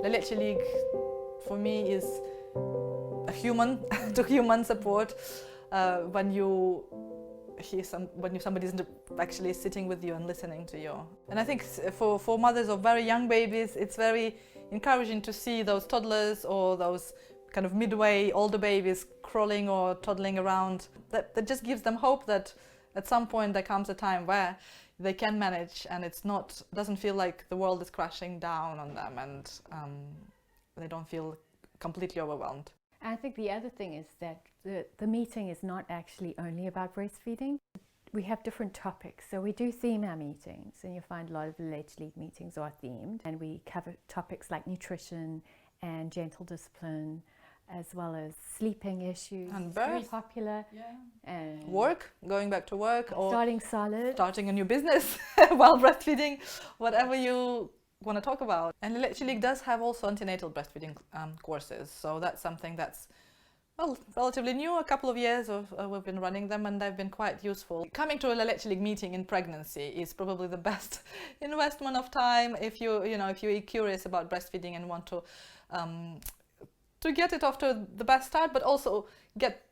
LLL League for me is a human to human support when you hear somebody isn't actually sitting with you and listening to you. And I think for mothers of very young babies, it's very encouraging to see those toddlers or those kind of midway older babies crawling or toddling around. That just gives them hope that at some point there comes a time where they can manage, and doesn't feel like the world is crashing down on them, and they don't feel completely overwhelmed. I think the other thing is that the meeting is not actually only about breastfeeding. We have different topics, so we do theme our meetings, and you'll find a lot of the LLL League meetings are themed, and we cover topics like nutrition and gentle discipline, as well as sleeping issues. And birth. Very popular. Yeah. And work, going back to work, or starting solid, starting a new business while breastfeeding, whatever you want to talk about. And LLL League does have also antenatal breastfeeding courses, so that's something that's relatively new. A couple of years we've been running them, and they've been quite useful. Coming to a LLL League meeting in pregnancy is probably the best investment of time if you're curious about breastfeeding and want to get it off to the best start, but also get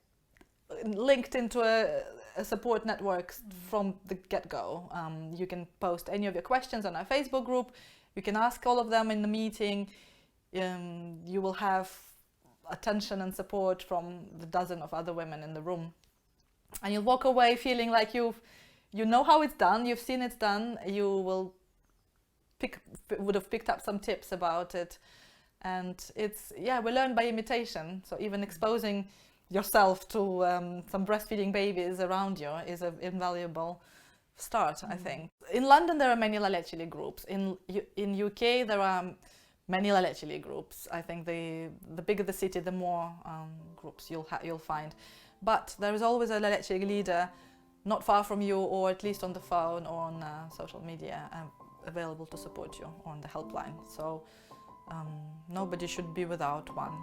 linked into a support network from the get-go. You can post any of your questions on our Facebook group. You can ask all of them in the meeting. You will have attention and support from the dozen of other women in the room. And you'll walk away feeling like you know how it's done, you've seen it's done, you would have picked up some tips about it. And we learn by imitation. So even exposing yourself to some breastfeeding babies around you is an invaluable start, I think. In London, there are many LLL League groups. In UK, there are many LLL League groups. I think the bigger the city, the more groups you'll find. But there is always a LLL League leader not far from you, or at least on the phone or on social media, available to support you on the helpline. So nobody should be without one.